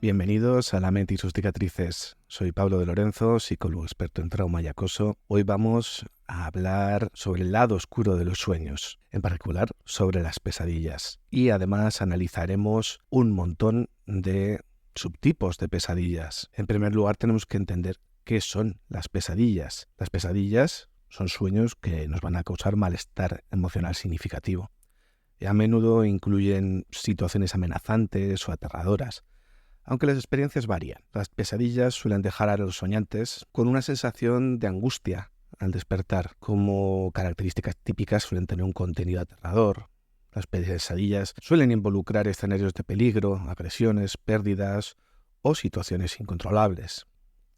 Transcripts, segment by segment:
Bienvenidos a La Mente y sus cicatrices. Soy Pablo de Lorenzo, psicólogo experto en trauma y acoso. Hoy vamos a hablar sobre el lado oscuro de los sueños, en particular sobre las pesadillas. Y además analizaremos un montón de subtipos de pesadillas. En primer lugar, tenemos que entender qué son las pesadillas. Las pesadillas son sueños que nos van a causar malestar emocional significativo. Y a menudo incluyen situaciones amenazantes o aterradoras. Aunque las experiencias varían, las pesadillas suelen dejar a los soñantes con una sensación de angustia al despertar. Como características típicas suelen tener un contenido aterrador. Las pesadillas suelen involucrar escenarios de peligro, agresiones, pérdidas o situaciones incontrolables,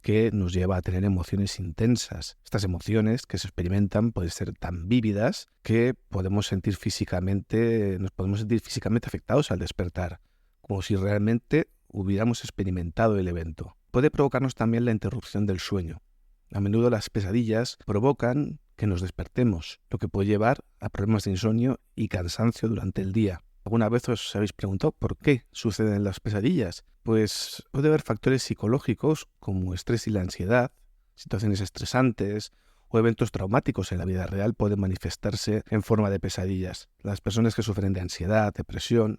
que nos lleva a tener emociones intensas. Estas emociones que se experimentan pueden ser tan vívidas que nos podemos sentir físicamente afectados al despertar, como si realmente hubiéramos experimentado el evento. Puede provocarnos también la interrupción del sueño. A menudo las pesadillas provocan que nos despertemos, lo que puede llevar a problemas de insomnio y cansancio durante el día. ¿Alguna vez os habéis preguntado por qué suceden las pesadillas? Pues puede haber factores psicológicos como estrés y la ansiedad, situaciones estresantes o eventos traumáticos en la vida real pueden manifestarse en forma de pesadillas. Las personas que sufren de ansiedad, depresión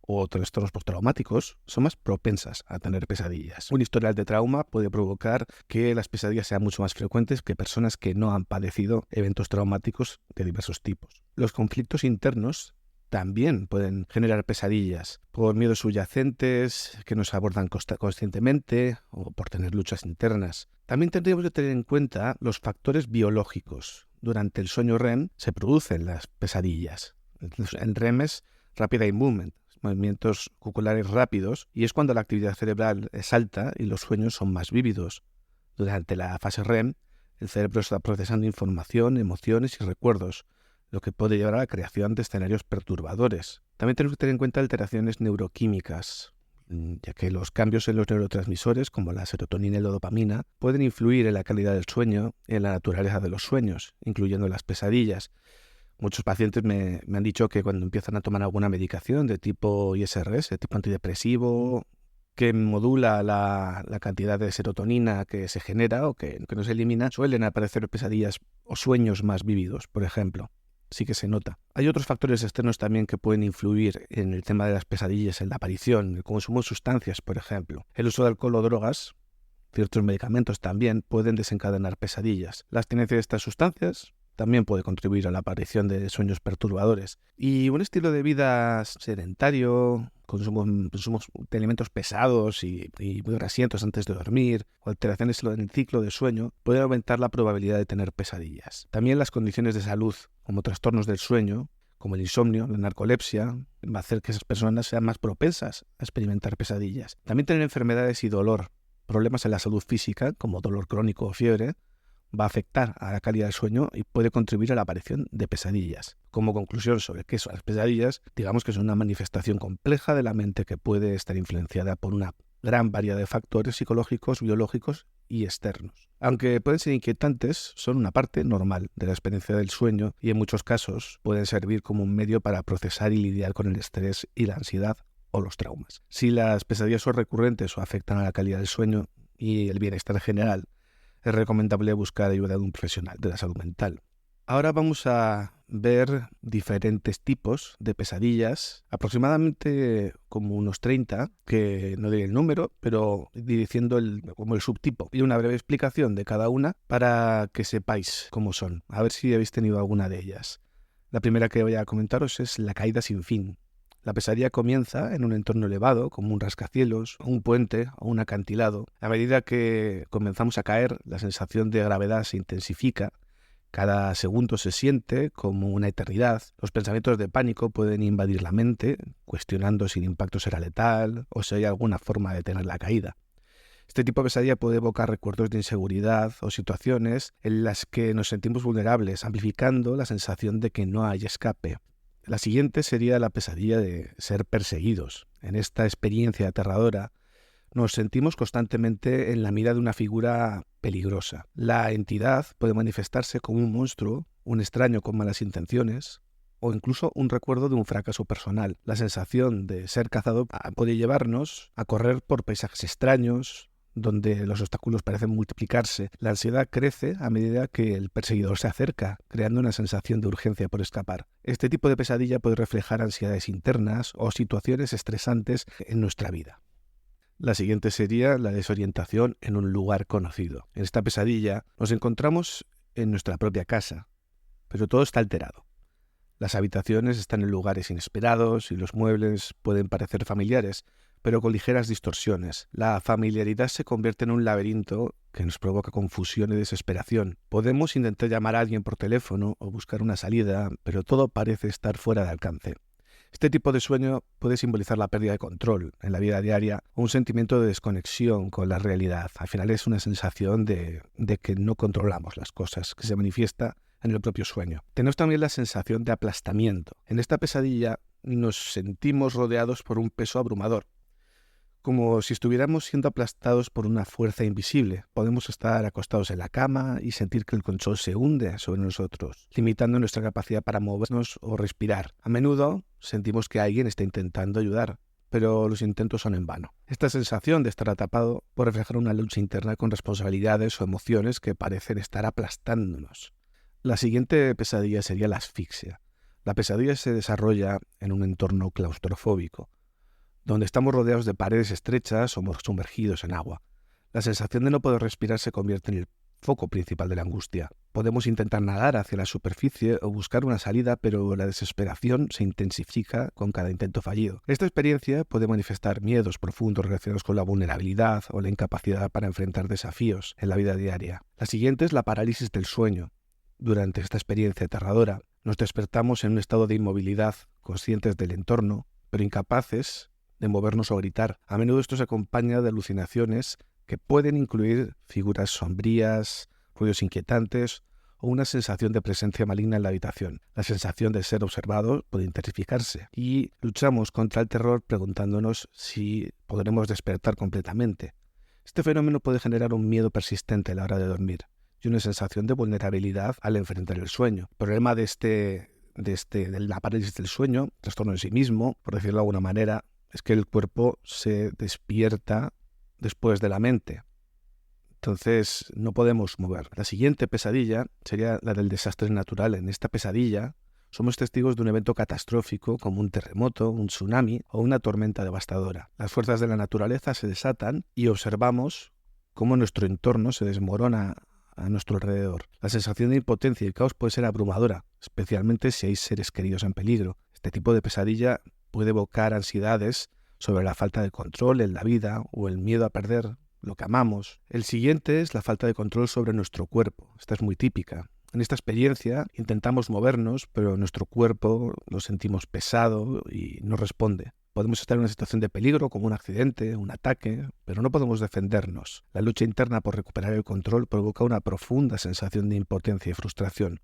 o trastornos postraumáticos son más propensas a tener pesadillas. Un historial de trauma puede provocar que las pesadillas sean mucho más frecuentes que personas que no han padecido eventos traumáticos de diversos tipos. Los conflictos internos también pueden generar pesadillas por miedos subyacentes que nos abordan conscientemente o por tener luchas internas. También tendríamos que tener en cuenta los factores biológicos. Durante el sueño REM se producen las pesadillas. En REM es Rapid Eye Movement, movimientos oculares rápidos, y es cuando la actividad cerebral es alta y los sueños son más vívidos. Durante la fase REM, el cerebro está procesando información, emociones y recuerdos, lo que puede llevar a la creación de escenarios perturbadores. También tenemos que tener en cuenta alteraciones neuroquímicas, ya que los cambios en los neurotransmisores, como la serotonina y la dopamina, pueden influir en la calidad del sueño y en la naturaleza de los sueños, incluyendo las pesadillas. Muchos pacientes me han dicho que cuando empiezan a tomar alguna medicación de tipo ISRS, de tipo antidepresivo, que modula la cantidad de serotonina que se genera o que no se elimina, suelen aparecer pesadillas o sueños más vívidos, por ejemplo. Sí que se nota. Hay otros factores externos también que pueden influir en el tema de las pesadillas, en la aparición, el consumo de sustancias, por ejemplo. El uso de alcohol o drogas, ciertos medicamentos también pueden desencadenar pesadillas. La abstinencia de estas sustancias también puede contribuir a la aparición de sueños perturbadores. Y un estilo de vida sedentario, consumo de alimentos pesados y muy grasientos antes de dormir, o alteraciones en el ciclo de sueño, pueden aumentar la probabilidad de tener pesadillas. También las condiciones de salud, como trastornos del sueño, como el insomnio, la narcolepsia, va a hacer que esas personas sean más propensas a experimentar pesadillas. También tener enfermedades y dolor, problemas en la salud física, como dolor crónico o fiebre, va a afectar a la calidad del sueño y puede contribuir a la aparición de pesadillas. Como conclusión sobre qué son las pesadillas, digamos que son una manifestación compleja de la mente que puede estar influenciada por una gran variedad de factores psicológicos, biológicos y externos. Aunque pueden ser inquietantes, son una parte normal de la experiencia del sueño y en muchos casos pueden servir como un medio para procesar y lidiar con el estrés y la ansiedad o los traumas. Si las pesadillas son recurrentes o afectan a la calidad del sueño y el bienestar general, es recomendable buscar ayuda de un profesional de la salud mental. Ahora vamos a ver diferentes tipos de pesadillas, aproximadamente como unos 30, que no diré el número, pero diciendo como el subtipo y una breve explicación de cada una para que sepáis cómo son, a ver si habéis tenido alguna de ellas. La primera que voy a comentaros es la caída sin fin. La pesadilla comienza en un entorno elevado, como un rascacielos, un puente o un acantilado. A medida que comenzamos a caer, la sensación de gravedad se intensifica. Cada segundo se siente como una eternidad. Los pensamientos de pánico pueden invadir la mente, cuestionando si el impacto será letal o si hay alguna forma de detener la caída. Este tipo de pesadilla puede evocar recuerdos de inseguridad o situaciones en las que nos sentimos vulnerables, amplificando la sensación de que no hay escape. La siguiente sería la pesadilla de ser perseguidos. En esta experiencia aterradora nos sentimos constantemente en la mira de una figura peligrosa. La entidad puede manifestarse como un monstruo, un extraño con malas intenciones o incluso un recuerdo de un fracaso personal. La sensación de ser cazado puede llevarnos a correr por paisajes extraños, donde los obstáculos parecen multiplicarse. La ansiedad crece a medida que el perseguidor se acerca, creando una sensación de urgencia por escapar. Este tipo de pesadilla puede reflejar ansiedades internas o situaciones estresantes en nuestra vida. La siguiente sería la desorientación en un lugar conocido. En esta pesadilla nos encontramos en nuestra propia casa, pero todo está alterado. Las habitaciones están en lugares inesperados y los muebles pueden parecer familiares, pero con ligeras distorsiones. La familiaridad se convierte en un laberinto que nos provoca confusión y desesperación. Podemos intentar llamar a alguien por teléfono o buscar una salida, pero todo parece estar fuera de alcance. Este tipo de sueño puede simbolizar la pérdida de control en la vida diaria o un sentimiento de desconexión con la realidad. Al final es una sensación de que no controlamos las cosas, que se manifiesta en el propio sueño. Tenemos también la sensación de aplastamiento. En esta pesadilla nos sentimos rodeados por un peso abrumador, como si estuviéramos siendo aplastados por una fuerza invisible. Podemos estar acostados en la cama y sentir que el colchón se hunde sobre nosotros, limitando nuestra capacidad para movernos o respirar. A menudo sentimos que alguien está intentando ayudar, pero los intentos son en vano. Esta sensación de estar atrapado puede reflejar una lucha interna con responsabilidades o emociones que parecen estar aplastándonos. La siguiente pesadilla sería la asfixia. La pesadilla se desarrolla en un entorno claustrofóbico, donde estamos rodeados de paredes estrechas o sumergidos en agua. La sensación de no poder respirar se convierte en el foco principal de la angustia. Podemos intentar nadar hacia la superficie o buscar una salida, pero la desesperación se intensifica con cada intento fallido. Esta experiencia puede manifestar miedos profundos relacionados con la vulnerabilidad o la incapacidad para enfrentar desafíos en la vida diaria. La siguiente es la parálisis del sueño. Durante esta experiencia aterradora, nos despertamos en un estado de inmovilidad, conscientes del entorno, pero incapaces de movernos o gritar. A menudo esto se acompaña de alucinaciones que pueden incluir figuras sombrías, ruidos inquietantes o una sensación de presencia maligna en la habitación. La sensación de ser observado puede intensificarse y luchamos contra el terror preguntándonos si podremos despertar completamente. Este fenómeno puede generar un miedo persistente a la hora de dormir y una sensación de vulnerabilidad al enfrentar el sueño. El problema de la parálisis del sueño, trastorno en sí mismo, por decirlo de alguna manera, es que el cuerpo se despierta después de la mente. Entonces no podemos mover. La siguiente pesadilla sería la del desastre natural. En esta pesadilla somos testigos de un evento catastrófico como un terremoto, un tsunami o una tormenta devastadora. Las fuerzas de la naturaleza se desatan y observamos cómo nuestro entorno se desmorona a nuestro alrededor. La sensación de impotencia y caos puede ser abrumadora, especialmente si hay seres queridos en peligro. Este tipo de pesadilla puede evocar ansiedades sobre la falta de control en la vida o el miedo a perder lo que amamos. El siguiente es la falta de control sobre nuestro cuerpo. Esta es muy típica. En esta experiencia intentamos movernos, pero nuestro cuerpo lo sentimos pesado y no responde. Podemos estar en una situación de peligro, como un accidente, un ataque, pero no podemos defendernos. La lucha interna por recuperar el control provoca una profunda sensación de impotencia y frustración.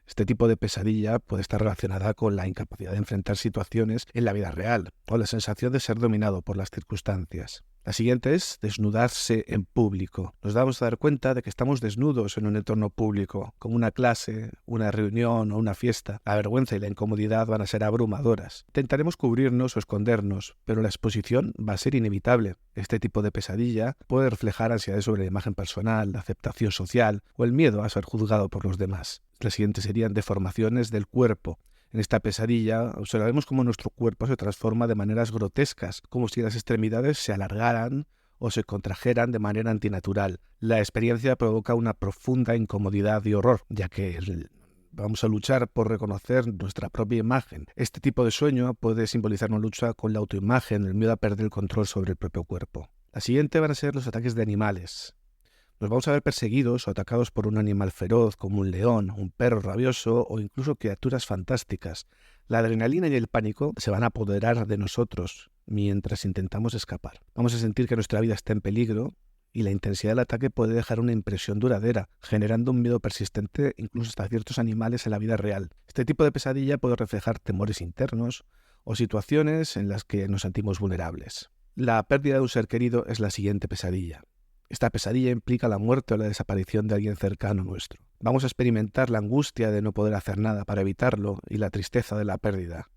Este tipo de pesadilla puede estar relacionada con la incapacidad de enfrentar situaciones en la vida real o la sensación de ser dominado por las circunstancias. La siguiente es desnudarse en público. Nos damos a dar cuenta de que estamos desnudos en un entorno público, como una clase, una reunión o una fiesta. La vergüenza y la incomodidad van a ser abrumadoras. Intentaremos cubrirnos o escondernos, pero la exposición va a ser inevitable. Este tipo de pesadilla puede reflejar ansiedades sobre la imagen personal, la aceptación social o el miedo a ser juzgado por los demás. Las siguientes serían deformaciones del cuerpo. En esta pesadilla observaremos cómo nuestro cuerpo se transforma de maneras grotescas, como si las extremidades se alargaran o se contrajeran de manera antinatural. La experiencia provoca una profunda incomodidad y horror, ya que vamos a luchar por reconocer nuestra propia imagen. Este tipo de sueño puede simbolizar una lucha con la autoimagen, el miedo a perder el control sobre el propio cuerpo. La siguiente van a ser los ataques de animales. Nos vamos a ver perseguidos o atacados por un animal feroz como un león, un perro rabioso o incluso criaturas fantásticas. La adrenalina y el pánico se van a apoderar de nosotros mientras intentamos escapar. Vamos a sentir que nuestra vida está en peligro y la intensidad del ataque puede dejar una impresión duradera, generando un miedo persistente incluso hasta ciertos animales en la vida real. Este tipo de pesadilla puede reflejar temores internos o situaciones en las que nos sentimos vulnerables. La pérdida de un ser querido es la siguiente pesadilla. Esta pesadilla implica la muerte o la desaparición de alguien cercano nuestro. Vamos a experimentar la angustia de no poder hacer nada para evitarlo y la tristeza de la pérdida.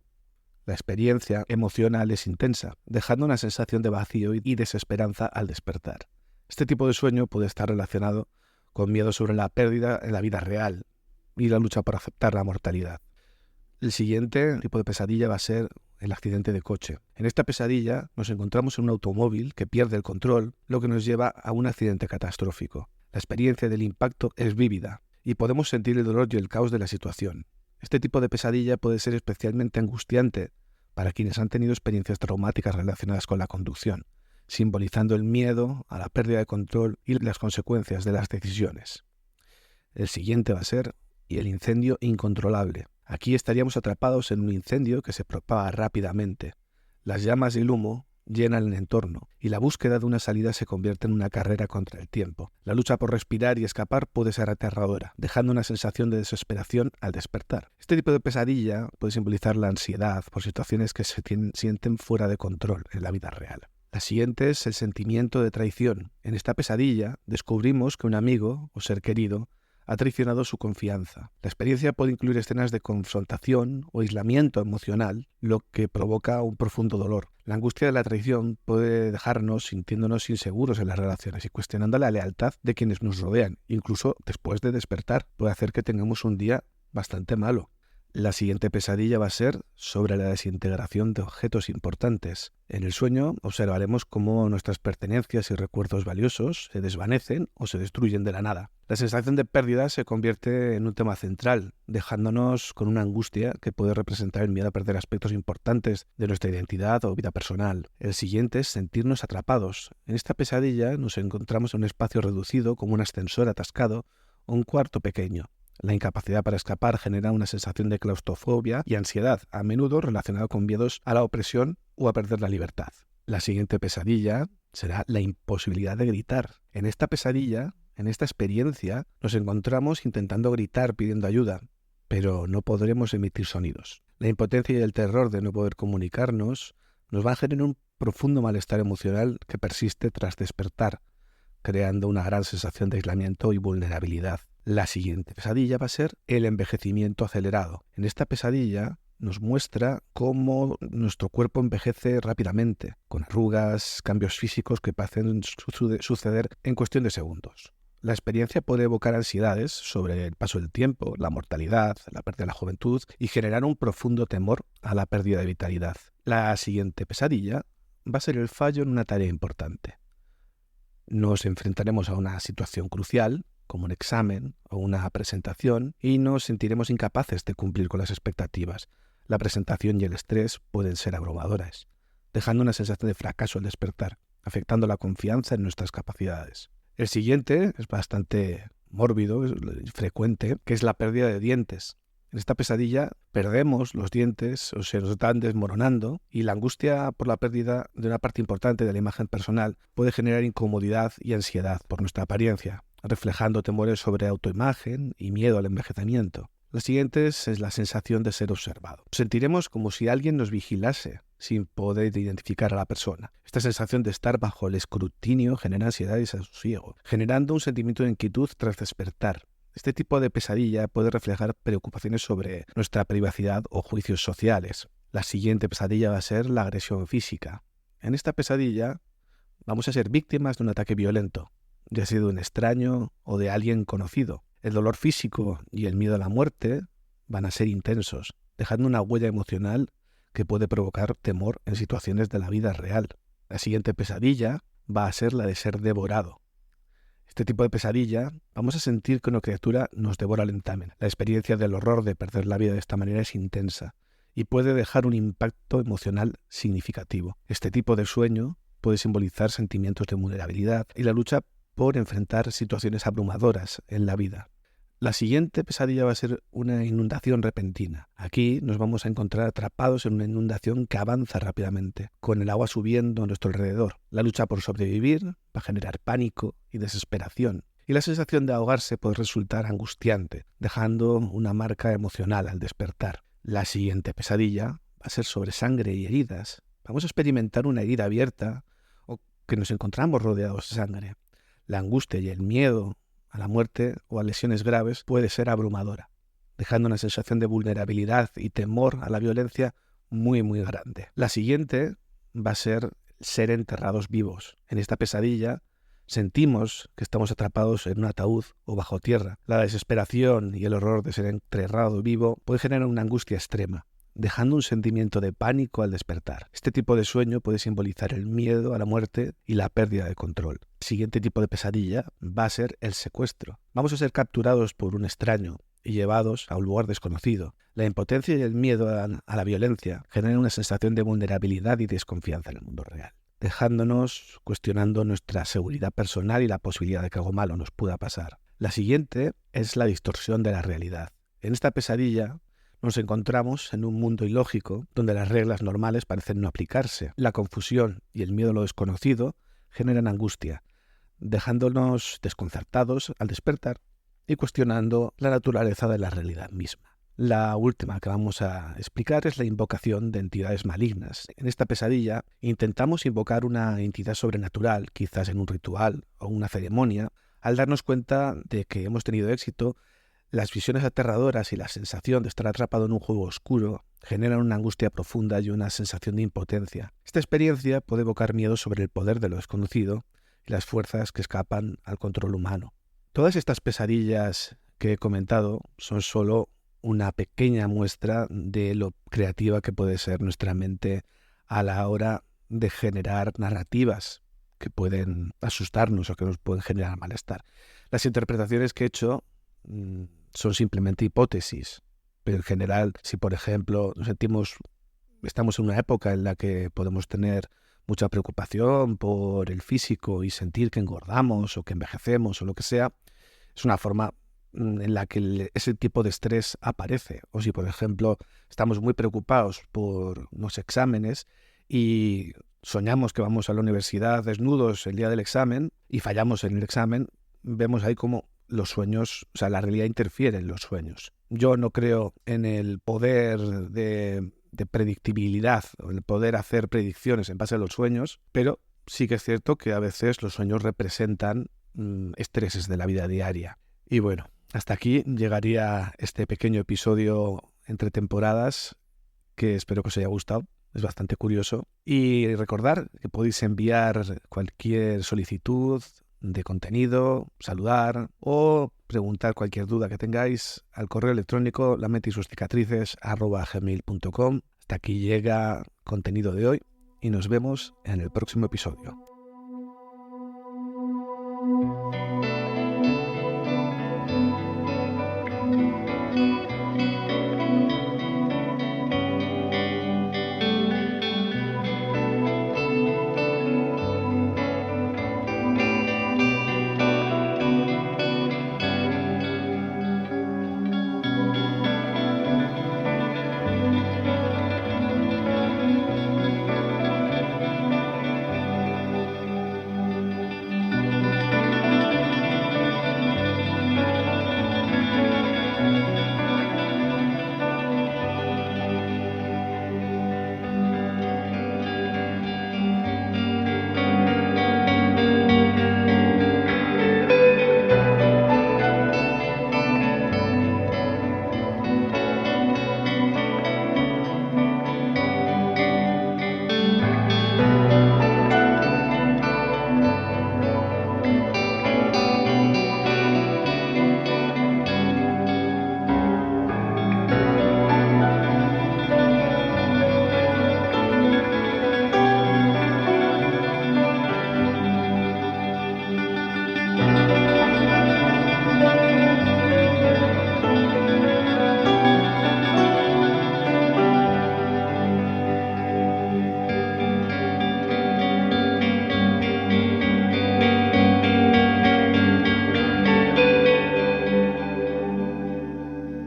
La experiencia emocional es intensa, dejando una sensación de vacío y desesperanza al despertar. Este tipo de sueño puede estar relacionado con miedo sobre la pérdida en la vida real y la lucha por aceptar la mortalidad. El siguiente tipo de pesadilla va a ser el accidente de coche. En esta pesadilla nos encontramos en un automóvil que pierde el control, lo que nos lleva a un accidente catastrófico. La experiencia del impacto es vívida y podemos sentir el dolor y el caos de la situación. Este tipo de pesadilla puede ser especialmente angustiante para quienes han tenido experiencias traumáticas relacionadas con la conducción, simbolizando el miedo a la pérdida de control y las consecuencias de las decisiones. El siguiente va a ser el incendio incontrolable. Aquí estaríamos atrapados en un incendio que se propaga rápidamente. Las llamas y el humo llenan el entorno y la búsqueda de una salida se convierte en una carrera contra el tiempo. La lucha por respirar y escapar puede ser aterradora, dejando una sensación de desesperación al despertar. Este tipo de pesadilla puede simbolizar la ansiedad por situaciones que se sienten fuera de control en la vida real. La siguiente es el sentimiento de traición. En esta pesadilla descubrimos que un amigo o ser querido ha traicionado su confianza. La experiencia puede incluir escenas de confrontación o aislamiento emocional, lo que provoca un profundo dolor. La angustia de la traición puede dejarnos sintiéndonos inseguros en las relaciones y cuestionando la lealtad de quienes nos rodean. Incluso después de despertar, puede hacer que tengamos un día bastante malo. La siguiente pesadilla va a ser sobre la desintegración de objetos importantes. En el sueño observaremos cómo nuestras pertenencias y recuerdos valiosos se desvanecen o se destruyen de la nada. La sensación de pérdida se convierte en un tema central, dejándonos con una angustia que puede representar el miedo a perder aspectos importantes de nuestra identidad o vida personal. El siguiente es sentirnos atrapados. En esta pesadilla nos encontramos en un espacio reducido como un ascensor atascado o un cuarto pequeño. La incapacidad para escapar genera una sensación de claustrofobia y ansiedad, a menudo relacionada con miedos a la opresión o a perder la libertad. La siguiente pesadilla será la imposibilidad de gritar. En esta pesadilla, en esta experiencia, nos encontramos intentando gritar pidiendo ayuda, pero no podremos emitir sonidos. La impotencia y el terror de no poder comunicarnos nos van a generar un profundo malestar emocional que persiste tras despertar, creando una gran sensación de aislamiento y vulnerabilidad. La siguiente pesadilla va a ser el envejecimiento acelerado. En esta pesadilla nos muestra cómo nuestro cuerpo envejece rápidamente, con arrugas, cambios físicos que parecen suceder en cuestión de segundos. La experiencia puede evocar ansiedades sobre el paso del tiempo, la mortalidad, la pérdida de la juventud y generar un profundo temor a la pérdida de vitalidad. La siguiente pesadilla va a ser el fallo en una tarea importante. Nos enfrentaremos a una situación crucial, como un examen o una presentación, y nos sentiremos incapaces de cumplir con las expectativas. La presentación y el estrés pueden ser abrumadores, dejando una sensación de fracaso al despertar, afectando la confianza en nuestras capacidades. El siguiente es bastante mórbido, es frecuente, que es la pérdida de dientes. En esta pesadilla perdemos los dientes o se nos están desmoronando y la angustia por la pérdida de una parte importante de la imagen personal puede generar incomodidad y ansiedad por nuestra apariencia, reflejando temores sobre autoimagen y miedo al envejecimiento. La siguiente es la sensación de ser observado. Sentiremos como si alguien nos vigilase sin poder identificar a la persona. Esta sensación de estar bajo el escrutinio genera ansiedad y desasosiego, generando un sentimiento de inquietud tras despertar. Este tipo de pesadilla puede reflejar preocupaciones sobre nuestra privacidad o juicios sociales. La siguiente pesadilla va a ser la agresión física. En esta pesadilla vamos a ser víctimas de un ataque violento, ya sea de un extraño o de alguien conocido. El dolor físico y el miedo a la muerte van a ser intensos, dejando una huella emocional que puede provocar temor en situaciones de la vida real. La siguiente pesadilla va a ser la de ser devorado. Este tipo de pesadilla vamos a sentir que una criatura nos devora lentamente. La experiencia del horror de perder la vida de esta manera es intensa y puede dejar un impacto emocional significativo. Este tipo de sueño puede simbolizar sentimientos de vulnerabilidad y la lucha por enfrentar situaciones abrumadoras en la vida. La siguiente pesadilla va a ser una inundación repentina. Aquí nos vamos a encontrar atrapados en una inundación que avanza rápidamente, con el agua subiendo a nuestro alrededor. La lucha por sobrevivir va a generar pánico y desesperación, y la sensación de ahogarse puede resultar angustiante, dejando una marca emocional al despertar. La siguiente pesadilla va a ser sobre sangre y heridas. Vamos a experimentar una herida abierta o que nos encontramos rodeados de sangre. La angustia y el miedo a la muerte o a lesiones graves puede ser abrumadora, dejando una sensación de vulnerabilidad y temor a la violencia muy, muy grande. La siguiente va a ser enterrados vivos. En esta pesadilla sentimos que estamos atrapados en un ataúd o bajo tierra. La desesperación y el horror de ser enterrado vivo puede generar una angustia extrema, dejando un sentimiento de pánico al despertar. Este tipo de sueño puede simbolizar el miedo a la muerte y la pérdida de control. El siguiente tipo de pesadilla va a ser el secuestro. Vamos a ser capturados por un extraño y llevados a un lugar desconocido. La impotencia y el miedo a la violencia generan una sensación de vulnerabilidad y desconfianza en el mundo real, dejándonos cuestionando nuestra seguridad personal y la posibilidad de que algo malo nos pueda pasar. La siguiente es la distorsión de la realidad. En esta pesadilla nos encontramos en un mundo ilógico donde las reglas normales parecen no aplicarse. La confusión y el miedo a lo desconocido generan angustia, dejándonos desconcertados al despertar y cuestionando la naturaleza de la realidad misma. La última que vamos a explicar es la invocación de entidades malignas. En esta pesadilla intentamos invocar una entidad sobrenatural, quizás en un ritual o una ceremonia. Al darnos cuenta de que hemos tenido éxito, las visiones aterradoras y la sensación de estar atrapado en un juego oscuro generan una angustia profunda y una sensación de impotencia. Esta experiencia puede evocar miedo sobre el poder de lo desconocido y las fuerzas que escapan al control humano. Todas estas pesadillas que he comentado son solo una pequeña muestra de lo creativa que puede ser nuestra mente a la hora de generar narrativas que pueden asustarnos o que nos pueden generar malestar. Las interpretaciones que he hecho son simplemente hipótesis, pero en general, si por ejemplo estamos en una época en la que podemos tener mucha preocupación por el físico y sentir que engordamos o que envejecemos o lo que sea, es una forma en la que ese tipo de estrés aparece. O si, por ejemplo, estamos muy preocupados por unos exámenes y soñamos que vamos a la universidad desnudos el día del examen y fallamos en el examen, vemos ahí como los sueños, o sea, la realidad interfiere en los sueños. Yo no creo en el poder de predictibilidad o el poder hacer predicciones en base a los sueños, pero sí que es cierto que a veces los sueños representan estreses de la vida diaria. Y bueno, hasta aquí llegaría este pequeño episodio entre temporadas que espero que os haya gustado. Es bastante curioso. Y recordar que podéis enviar cualquier solicitud de contenido, saludar o preguntar cualquier duda que tengáis al correo electrónico lamentisucicatrices@gmail.com. Hasta aquí llega el contenido de hoy y nos vemos en el próximo episodio.